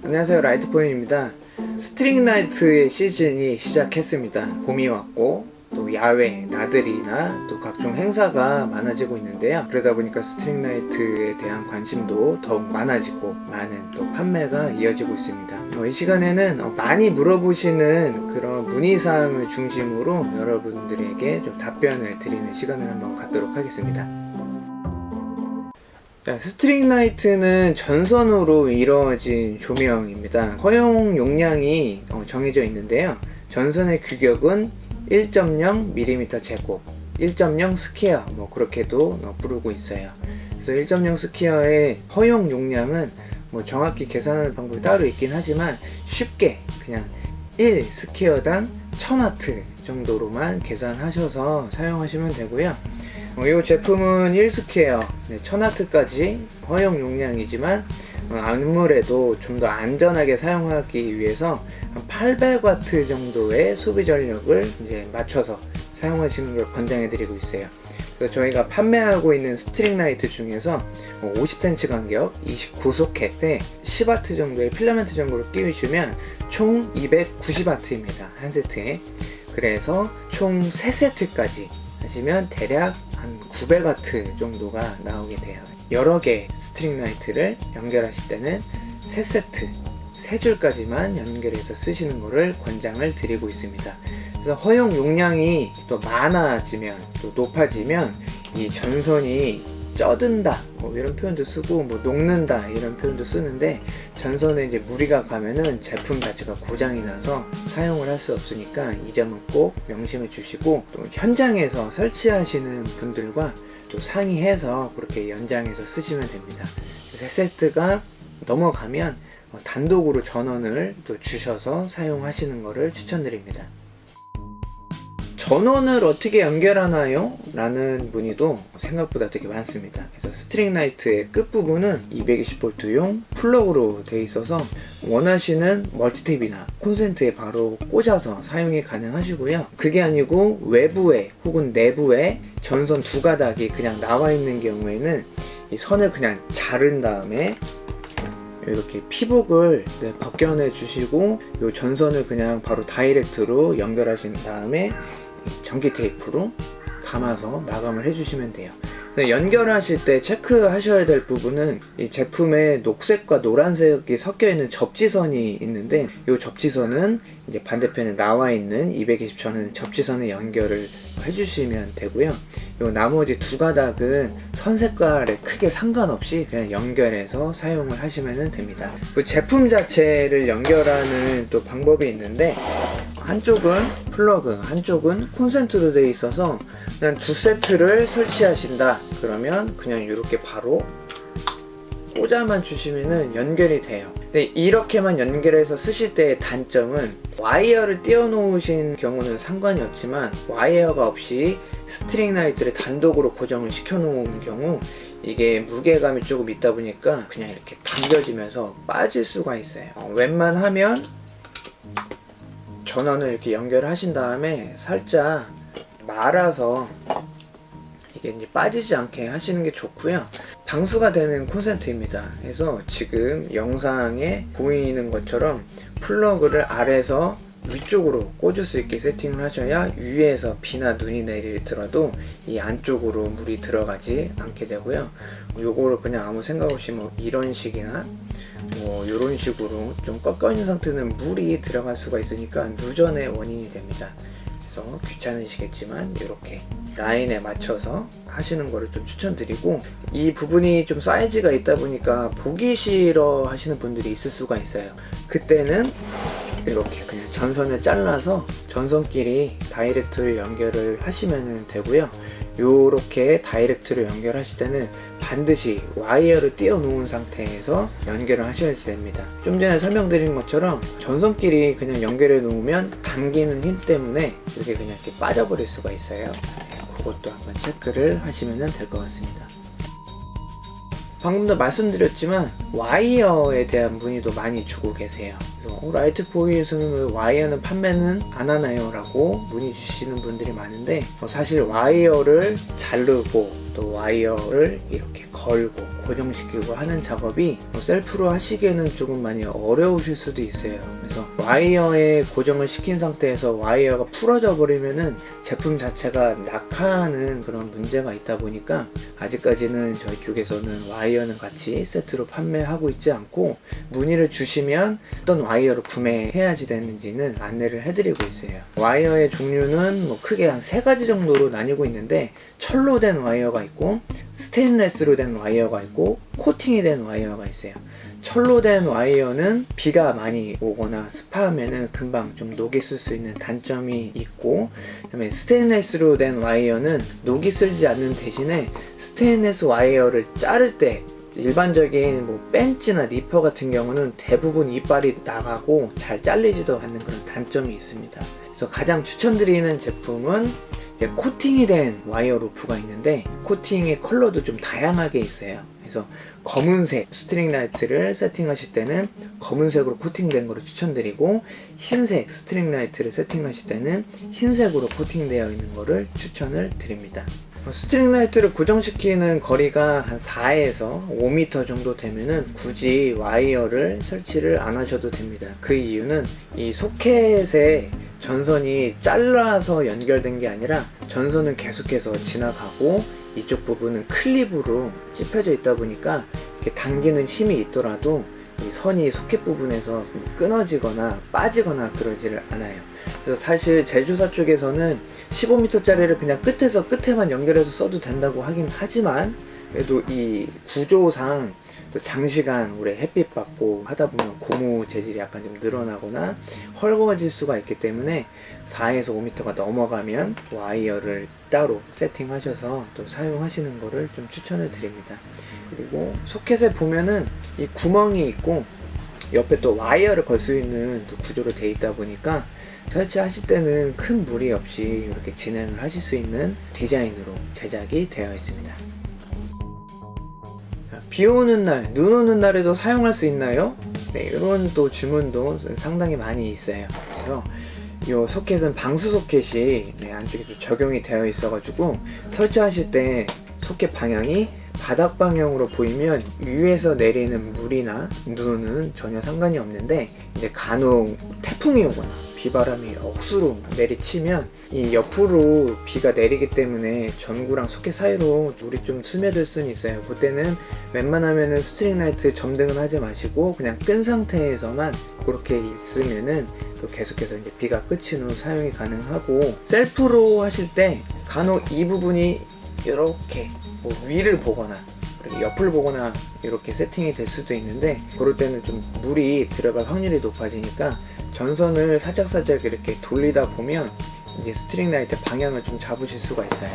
안녕하세요, 라이트포인입니다. 스트링 라이트의 시즌이 시작했습니다. 봄이 왔고 또 야외, 나들이나 또 각종 행사가 많아지고 있는데요. 그러다 보니까 스트링 라이트에 대한 관심도 더욱 많아지고 많은 또 판매가 이어지고 있습니다. 이 시간에는 많이 물어보시는 그런 문의사항을 중심으로 여러분들에게 좀 답변을 드리는 시간을 한번 갖도록 하겠습니다. 스트링 라이트는 전선으로 이루어진 조명입니다. 허용 용량이 정해져 있는데요. 전선의 규격은 1.0mm 제곱, 1.0 스퀘어 그렇게도 부르고 있어요. 그래서 1.0 스퀘어의 허용 용량은 정확히 계산하는 방법이 따로 있긴 하지만 쉽게 그냥 1 스퀘어당 1000W 정도로만 계산하셔서 사용하시면 되고요. 이 제품은 1스퀘어 1000W까지 허용 용량이지만 아무래도 좀 더 안전하게 사용하기 위해서 800W 정도의 소비 전력을 이제 맞춰서 사용하시는 걸 권장해 드리고 있어요. 그래서 저희가 판매하고 있는 스트링 라이트 중에서 50cm 간격 29소켓에 10W 정도의 필라멘트 전구를 끼우시면 총 290W입니다. 한 세트에. 그래서 총 3세트까지 하시면 대략 한 900W 정도가 나오게 돼요. 여러 개 스트링 라이트를 연결하실 때는 3세트, 3줄까지만 연결해서 쓰시는 것을 권장을 드리고 있습니다. 그래서 허용 용량이 또 많아지면, 또 높아지면 이 전선이 쪄든다 이런 표현도 쓰고 녹는다 이런 표현도 쓰는데, 전선에 이제 무리가 가면은 제품 자체가 고장이 나서 사용을 할 수 없으니까 이 점은 꼭 명심해 주시고, 또 현장에서 설치하시는 분들과 또 상의해서 그렇게 연장해서 쓰시면 됩니다. 3세트가 넘어가면 단독으로 전원을 또 주셔서 사용하시는 것을 추천드립니다. 전원을 어떻게 연결하나요? 라는 문의도 생각보다 되게 많습니다. 그래서 스트링 라이트의 끝부분은 220V용 플러그로 되어 있어서 원하시는 멀티탭이나 콘센트에 바로 꽂아서 사용이 가능하시고요. 그게 아니고 외부에 혹은 내부에 전선 두 가닥이 그냥 나와 있는 경우에는 이 선을 그냥 자른 다음에 이렇게 피복을 벗겨내 주시고 이 전선을 그냥 바로 다이렉트로 연결하신 다음에 전기 테이프로 감아서 마감을 해주시면 돼요. 연결하실 때 체크하셔야 될 부분은 이 제품에 녹색과 노란색이 섞여 있는 접지선이 있는데, 이 접지선은 이제 반대편에 나와 있는 220전원 접지선에 연결을 해주시면 되고요. 요 나머지 두 가닥은 선 색깔에 크게 상관없이 그냥 연결해서 사용을 하시면 됩니다. 그 제품 자체를 연결하는 또 방법이 있는데, 한쪽은 플러그, 한쪽은 콘센트로 되어 있어서 그냥 두 세트를 설치하신다 그러면 그냥 이렇게 바로 꽂아만 주시면 연결이 돼요. 근데 이렇게만 연결해서 쓰실 때의 단점은 와이어를 띄워 놓으신 경우는 상관이 없지만, 와이어가 없이 스트링 라이트를 단독으로 고정을 시켜 놓은 경우 이게 무게감이 조금 있다 보니까 그냥 이렇게 당겨지면서 빠질 수가 있어요. 웬만하면 전원을 이렇게 연결하신 다음에 살짝 말아서 이게 이제 빠지지 않게 하시는 게 좋고요. 방수가 되는 콘센트입니다. 그래서 지금 영상에 보이는 것처럼 플러그를 아래에서 위쪽으로 꽂을 수 있게 세팅을 하셔야 위에서 비나 눈이 내리더라도 이 안쪽으로 물이 들어가지 않게 되고요. 요거를 그냥 아무 생각 없이 이런 식이나 이런 식으로 좀 꺾여 있는 상태는 물이 들어갈 수가 있으니까 누전의 원인이 됩니다. 그래서 귀찮으시겠지만 이렇게 라인에 맞춰서 하시는 거를 좀 추천드리고, 이 부분이 좀 사이즈가 있다 보니까 보기 싫어 하시는 분들이 있을 수가 있어요. 그때는 이렇게 그냥 전선을 잘라서 전선끼리 다이렉트로 연결을 하시면 되고요. 요렇게 다이렉트로 연결하실 때는 반드시 와이어를 띄워 놓은 상태에서 연결을 하셔야 됩니다. 좀 전에 설명드린 것처럼 전선끼리 그냥 연결해 놓으면 당기는 힘 때문에 이렇게 그냥 이렇게 빠져버릴 수가 있어요. 그것도 한번 체크를 하시면 될 것 같습니다. 방금도 말씀드렸지만 와이어에 대한 문의도 많이 주고 계세요. 그래서 라이트포인에서는 와이어는 판매는 안 하나요? 라고 문의 주시는 분들이 많은데, 사실 와이어를 자르고 또 와이어를 이렇게 걸고 고정시키고 하는 작업이 셀프로 하시기에는 조금 많이 어려우실 수도 있어요. 그래서 와이어에 고정을 시킨 상태에서 와이어가 풀어져 버리면은 제품 자체가 낙하하는 그런 문제가 있다 보니까 아직까지는 저희 쪽에서는 와이어는 같이 세트로 판매하고 있지 않고, 문의를 주시면 어떤 와이어를 구매해야지 되는지는 안내를 해드리고 있어요. 와이어의 종류는 뭐 크게 한 3가지 정도로 나뉘고 있는데, 철로 된 와이어가 있고 스테인레스로 된 와이어가 있고 코팅이 된 와이어가 있어요. 철로 된 와이어는 비가 많이 오거나 습하면은 금방 좀 녹이 쓸 수 있는 단점이 있고, 그다음에 스테인레스로 된 와이어는 녹이 슬지 않는 대신에 스테인레스 와이어를 자를 때 일반적인 뭐 벤치나 니퍼 같은 경우는 대부분 이빨이 나가고 잘 잘리지도 않는 그런 단점이 있습니다. 그래서 가장 추천드리는 제품은 이제 코팅이 된 와이어 루프가 있는데, 코팅의 컬러도 좀 다양하게 있어요. 그래서 검은색 스트링 라이트를 세팅하실 때는 검은색으로 코팅된 거를 추천드리고, 흰색 스트링 라이트를 세팅하실 때는 흰색으로 코팅되어 있는 거를 추천을 드립니다. 스트링 라이트를 고정시키는 거리가 한 4에서 5m 정도 되면은 굳이 와이어를 설치를 안 하셔도 됩니다. 그 이유는 이 소켓에 전선이 잘라서 연결된 게 아니라 전선은 계속해서 지나가고 이쪽 부분은 클립으로 찝혀져 있다 보니까 이렇게 당기는 힘이 있더라도 이 선이 소켓 부분에서 끊어지거나 빠지거나 그러지를 않아요. 그래서 사실 제조사 쪽에서는 15m짜리를 그냥 끝에서 끝에만 연결해서 써도 된다고 하긴 하지만, 그래도 이 구조상 또 장시간 오래 햇빛 받고 하다 보면 고무 재질이 약간 좀 늘어나거나 헐거워질 수가 있기 때문에 4에서 5m가 넘어가면 와이어를 따로 세팅하셔서 또 사용하시는 거를 좀 추천을 드립니다. 그리고 소켓에 보면은 이 구멍이 있고 옆에 또 와이어를 걸 수 있는 또 구조로 되어 있다 보니까 설치하실 때는 큰 무리 없이 이렇게 진행을 하실 수 있는 디자인으로 제작이 되어 있습니다. 비 오는 날, 눈 오는 날에도 사용할 수 있나요? 네, 이런 또 질문도 상당히 많이 있어요. 그래서 이 소켓은 방수 소켓이 안쪽에 또 적용이 되어 있어가지고 설치하실 때 소켓 방향이 바닥 방향으로 보이면 위에서 내리는 물이나 눈은 전혀 상관이 없는데, 이제 간혹 태풍이 오거나 비바람이 억수로 내리치면 이 옆으로 비가 내리기 때문에 전구랑 소켓 사이로 물이 좀 스며들 수는 있어요. 그때는 웬만하면은 스트링 라이트 점등은 하지 마시고 그냥 끈 상태에서만 그렇게 있으면은 또 계속해서 이제 비가 그친 후 사용이 가능하고, 셀프로 하실 때 간혹 이 부분이 이렇게 뭐 위를 보거나 옆을 보거나 이렇게 세팅이 될 수도 있는데, 그럴 때는 좀 물이 들어갈 확률이 높아지니까 전선을 살짝살짝 이렇게 돌리다 보면 이제 스트링 라이트 방향을 좀 잡으실 수가 있어요.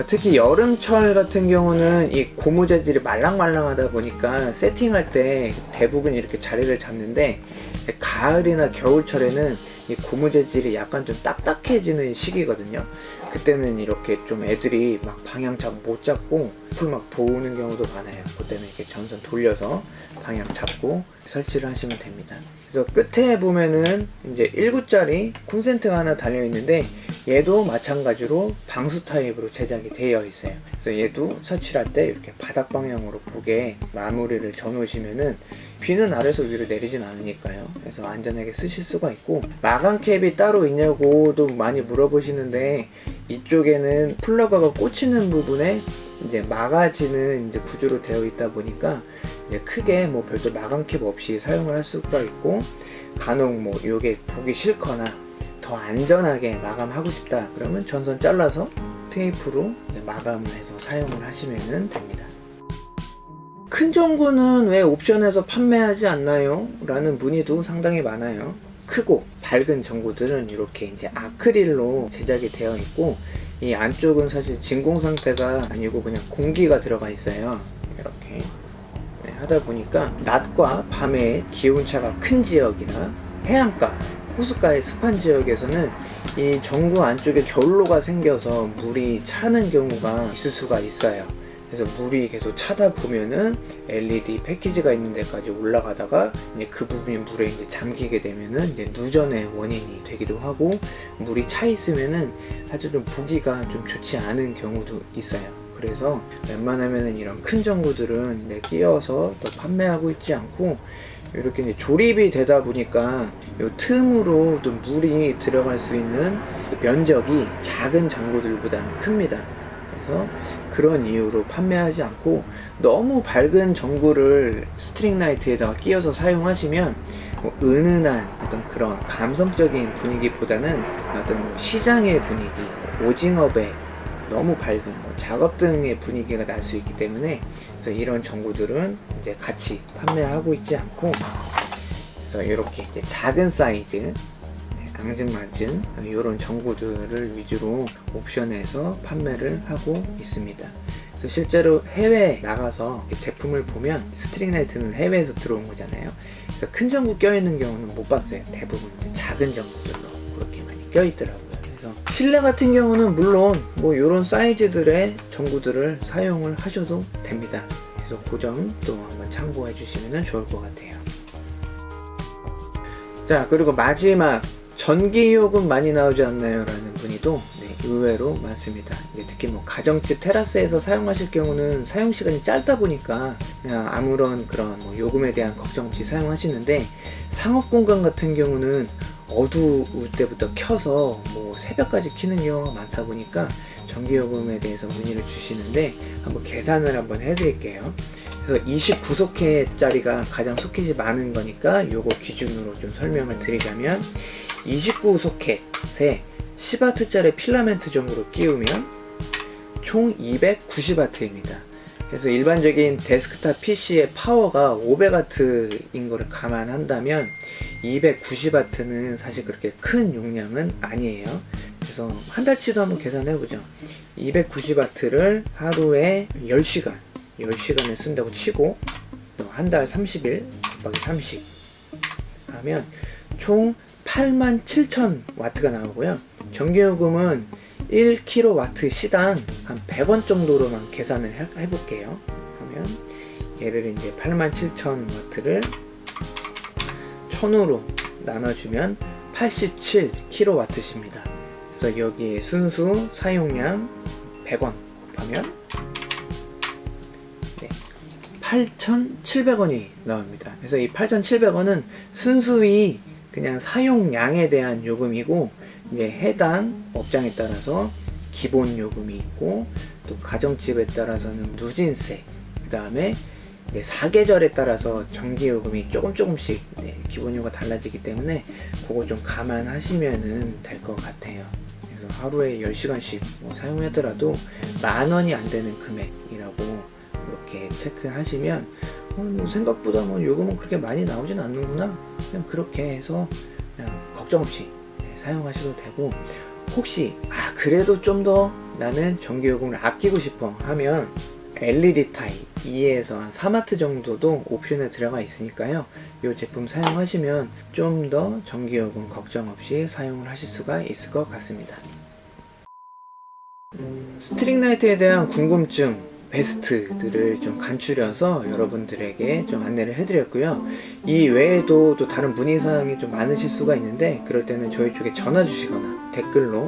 특히 여름철 같은 경우는 이 고무 재질이 말랑말랑하다 보니까 세팅할 때 대부분 이렇게 자리를 잡는데, 가을이나 겨울철에는 이 고무 재질이 약간 좀 딱딱해지는 시기거든요. 그때는 이렇게 좀 애들이 막 방향 못 잡고 풀 막 보는 경우도 많아요. 그때는 이렇게 전선 돌려서 방향 잡고 설치를 하시면 됩니다. 그래서 끝에 보면은 이제 1구짜리 콘센트가 하나 달려 있는데, 얘도 마찬가지로 방수 타입으로 제작이 되어 있어요. 그래서 얘도 설치할 때 이렇게 바닥 방향으로 보게 마무리를 져 놓으시면은 비는 아래서 위로 내리진 않으니까요. 그래서 안전하게 쓰실 수가 있고, 마감 캡이 따로 있냐고도 많이 물어보시는데, 이쪽에는 플러그가 꽂히는 부분에 이제 막아지는 이제 구조로 되어 있다 보니까 이제 크게 뭐 별도 마감 캡 없이 사용을 할 수가 있고, 간혹 뭐 이게 보기 싫거나 더 안전하게 마감하고 싶다 그러면 전선 잘라서 테이프로 마감을 해서 사용을 하시면 됩니다. 큰 전구는 왜 옵션에서 판매하지 않나요? 라는 문의도 상당히 많아요. 크고 밝은 전구들은 이렇게 이제 아크릴로 제작이 되어 있고, 이 안쪽은 사실 진공 상태가 아니고 그냥 공기가 들어가 있어요. 이렇게 하다 보니까 낮과 밤의 기온차가 큰 지역이나 해안가, 호숫가의 습한 지역에서는 이 전구 안쪽에 결로가 생겨서 물이 차는 경우가 있을 수가 있어요. 그래서 물이 계속 차다 보면은 LED 패키지가 있는 데까지 올라가다가 이제 그 부분이 물에 이제 잠기게 되면은 이제 누전의 원인이 되기도 하고, 물이 차 있으면은 사실 좀 보기가 좀 좋지 않은 경우도 있어요. 그래서 웬만하면 이런 큰 전구들은 끼워서 또 판매하고 있지 않고, 이렇게 이제 조립이 되다 보니까 요 틈으로 또 물이 들어갈 수 있는 면적이 작은 전구들보다는 큽니다. 그래서 그런 이유로 판매하지 않고, 너무 밝은 전구를 스트링 라이트에다가 끼워서 사용하시면 뭐 은은한 어떤 그런 감성적인 분위기보다는 어떤 시장의 분위기, 오징어배, 너무 밝은 작업 등의 분위기가 날 수 있기 때문에, 그래서 이런 전구들은 이제 같이 판매하고 있지 않고, 그래서 이렇게 이제 작은 사이즈, 앙증맞은 이런 전구들을 위주로 옵션에서 판매를 하고 있습니다. 그래서 실제로 해외 나가서 제품을 보면, 스트링 라이트는 해외에서 들어온 거잖아요. 그래서 큰 전구 껴있는 경우는 못 봤어요. 대부분 이제 작은 전구들로 그렇게 많이 껴있더라고요. 그래서 실내 같은 경우는 물론 뭐 이런 사이즈들의 전구들을 사용을 하셔도 됩니다. 그래서 그 점 또 한번 참고해 주시면 좋을 것 같아요. 자, 그리고 마지막, 전기요금 많이 나오지 않나요? 라는 문의도 의외로 많습니다. 특히 뭐 가정집 테라스에서 사용하실 경우는 사용 시간이 짧다 보니까 그냥 아무런 그런 뭐 요금에 대한 걱정 없이 사용하시는데, 상업 공간 같은 경우는 어두울 때부터 켜서 뭐 새벽까지 켜는 경우가 많다 보니까 전기요금에 대해서 문의를 주시는데, 한번 계산을 한번 해드릴게요. 그래서 29소켓짜리가 가장 소켓이 많은 거니까 요거 기준으로 좀 설명을 드리자면, 29소켓에 10W짜리 필라멘트 전구를 끼우면 총 290W입니다. 그래서 일반적인 데스크탑 PC의 파워가 500W인 거를 감안한다면 290W는 사실 그렇게 큰 용량은 아니에요. 그래서 한 달치도 한번 계산해보죠. 290W를 하루에 10시간을 쓴다고 치고, 또 한 달 30일 곱하기 30 하면 총 87,000W가 나오고요. 전기요금은 1kW 시당 한 100원 정도로만 계산을 해볼게요. 하면 얘를 이제 87,000W를 1000으로 나눠주면 87kW입니다. 그래서 여기에 순수 사용량 100원 곱하면 8,700원이 나옵니다. 그래서 이 8,700원은 순수히 그냥 사용량에 대한 요금이고, 이제 해당 업장에 따라서 기본 요금이 있고, 또 가정집에 따라서는 누진세, 그 다음에 이제 사계절에 따라서 전기요금이 조금씩 기본 요금가 달라지기 때문에 그거 좀 감안하시면 될 것 같아요. 그래서 하루에 10시간씩 뭐 사용하더라도 10,000원이 안 되는 금액이라고 이렇게 체크하시면 뭐 생각보다 뭐 요금은 그렇게 많이 나오진 않는구나, 그냥 그렇게 해서 그냥 걱정 없이 사용하셔도 되고, 혹시 그래도 좀 더 나는 전기요금을 아끼고 싶어 하면 LED 타입 2에서 한 3W 정도도 옵션에 들어가 있으니까요. 이 제품 사용하시면 좀 더 전기요금 걱정 없이 사용을 하실 수가 있을 것 같습니다. 스트링 라이트에 대한 궁금증 베스트들을 좀 간추려서 여러분들에게 좀 안내를 해드렸고요. 이 외에도 또 다른 문의사항이 좀 많으실 수가 있는데, 그럴 때는 저희 쪽에 전화 주시거나 댓글로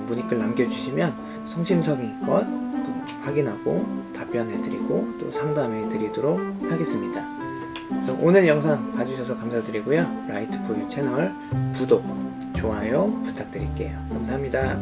문의글 남겨주시면 성심성의껏 또 확인하고 답변해드리고 또 상담해드리도록 하겠습니다. 그래서 오늘 영상 봐주셔서 감사드리고요. 라이트 포유 채널 구독, 좋아요 부탁드릴게요. 감사합니다.